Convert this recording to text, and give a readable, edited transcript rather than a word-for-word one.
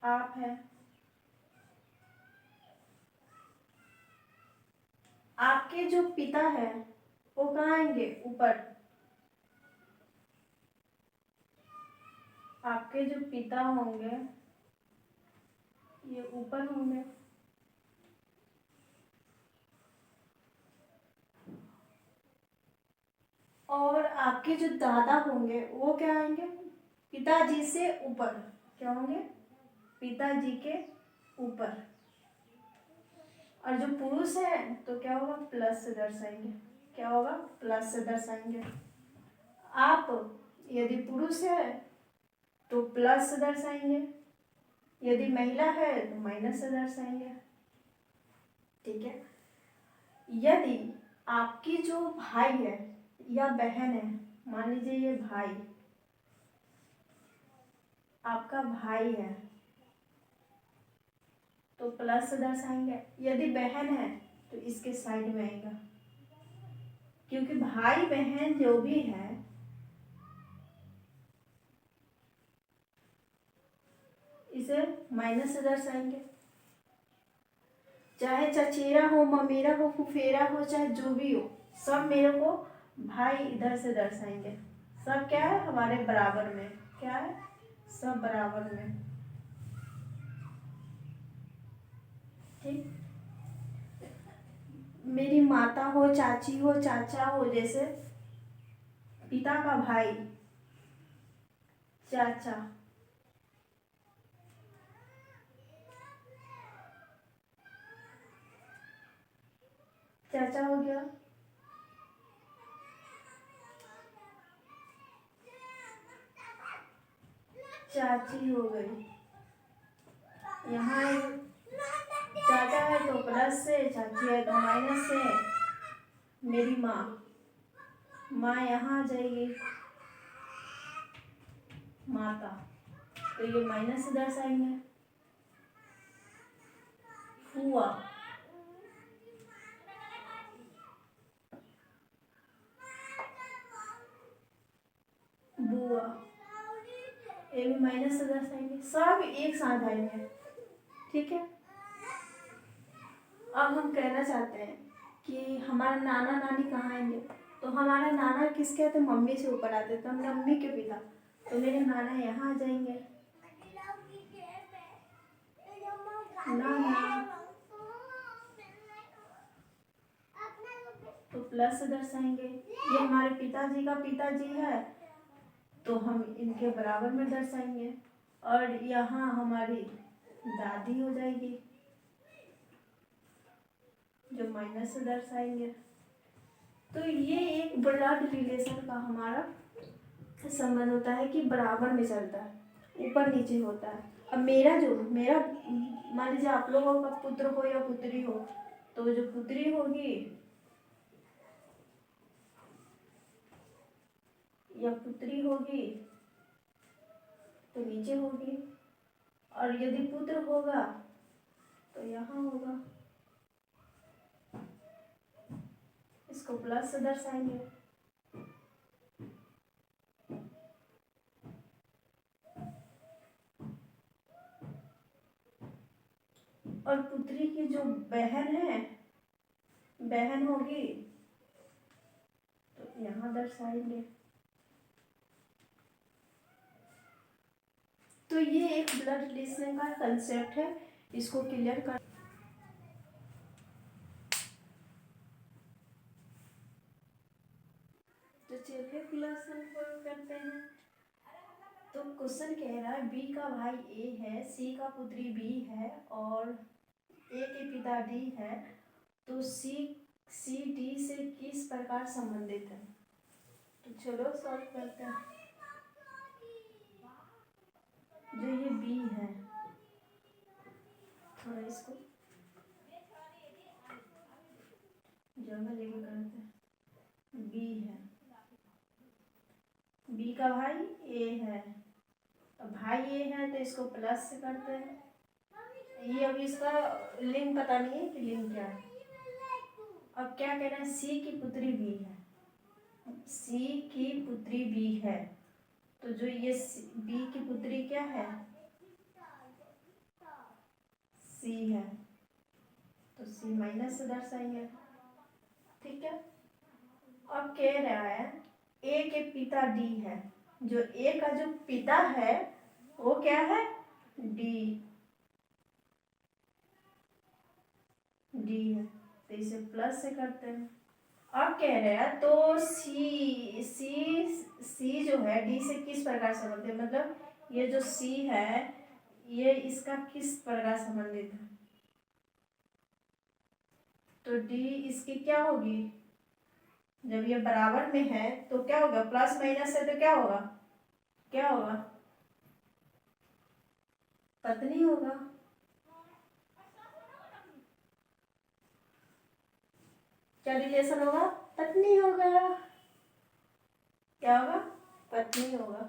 आप है। आपके जो पिता है वो कहाँ आएंगे? ऊपर। आपके जो पिता होंगे ये ऊपर होंगे। और आपके जो दादा होंगे वो क्या आएंगे? पिताजी से ऊपर। क्या होंगे? पिताजी के ऊपर। और जो पुरुष है तो क्या होगा? प्लस से दर्शाएंगे। क्या होगा? प्लस से दर्शाएंगे। आप यदि पुरुष है तो प्लस से दर्शाएंगे, यदि महिला है तो माइनस से दर्शाएंगे। ठीक है। यदि आपकी जो भाई है या बहन है, मान लीजिए ये भाई, आपका भाई है तो प्लस से दर्शाएंगे। यदि बहन है तो इसके साइड में आएगा, क्योंकि भाई बहन जो भी है इसे माइनस से दर्शाएंगे। चाहे चचेरा हो, ममेरा हो, फुफेरा हो, चाहे जो भी हो, सब मेरे को भाई इधर से दर्शाएंगे। सब क्या है? हमारे बराबर में। क्या है? सब बराबर में। ठीक। मेरी माता हो, चाची हो, चाचा हो, जैसे पिता का भाई चाचा, चाचा हो गया। चाची हो गई। यहाँ चाचा है तो प्लस से, चाची है तो माइनस से। मेरी माँ, माँ यहाँ आ जाएगी, माता, तो ये माइनस से दर्शाएंगे। फुआ, बुआ, ये भी माइनस से दर्शाएंगे। सब एक साथ आएंगे। ठीक है। अब हम कहना चाहते हैं कि हमारा नाना नानी कहाँ आएंगे, तो हमारा नाना किसके आते? मम्मी से ऊपर आते, तो मम्मी के पिता, तो मेरे नाना यहाँ आ जाएंगे। नाना तो प्लस से दर्शाएंगे। ये हमारे पिताजी का पिताजी है तो हम इनके बराबर में दर्शाएंगे। और यहाँ हमारी दादी हो जाएगी जो माइनस से दर्शाएंगे। तो ये एक ब्लड रिलेशन का हमारा संबंध होता है कि बराबर में चलता है, ऊपर नीचे होता है। अब मेरा मान लीजिए आप लोगों का पुत्र हो या पुत्री हो, तो जो पुत्री होगी या पुत्री होगी तो नीचे होगी, और यदि पुत्र होगा तो यहाँ होगा। इसको प्लस से दर्शाएंगे। और पुत्री की जो बहन है, बहन होगी तो यहाँ दर्शाएंगे। तो ये एक ब्लड रिलेशन का कंसेप्ट है, इसको क्लियर कर। तो चलिए क्वेश्चन को करते हैं। तो क्वेश्चन कह रहा है बी का भाई ए है, सी का पुत्री बी है और ए के पिता डी है, तो सी डी से किस प्रकार संबंधित है? तो चलो सॉल्व करते हैं। जो ये बी है, थोड़ा इसको जगह लेके करते हैं। बी है, बी का भाई ए है, अब भाई ए है तो इसको प्लस से करते हैं। ये अभी इसका लिंक पता नहीं है कि लिंक क्या है। अब क्या कह रहे हैं? सी की पुत्री बी है, सी की पुत्री बी है, तो जो ये बी की पुत्री क्या है? सी है तो सी माइनस से दर्शाएंगे। ठीक है। अब कह रहा है ए के पिता डी है, जो ए का जो पिता है वो क्या है, डी, डी है, तो इसे प्लस से करते हैं। अब कह रहे हैं तो सी सी सी जो है डी से किस प्रकार संबंधित है, मतलब ये जो सी है ये इसका किस प्रकार संबंधित है, तो डी इसकी क्या होगी, जब ये बराबर में है तो क्या होगा, प्लस माइनस है तो क्या होगा, क्या होगा, पत्नी होगा। क्या रिलेशन होगा, पत्नी होगा, क्या होगा, पत्नी होगा।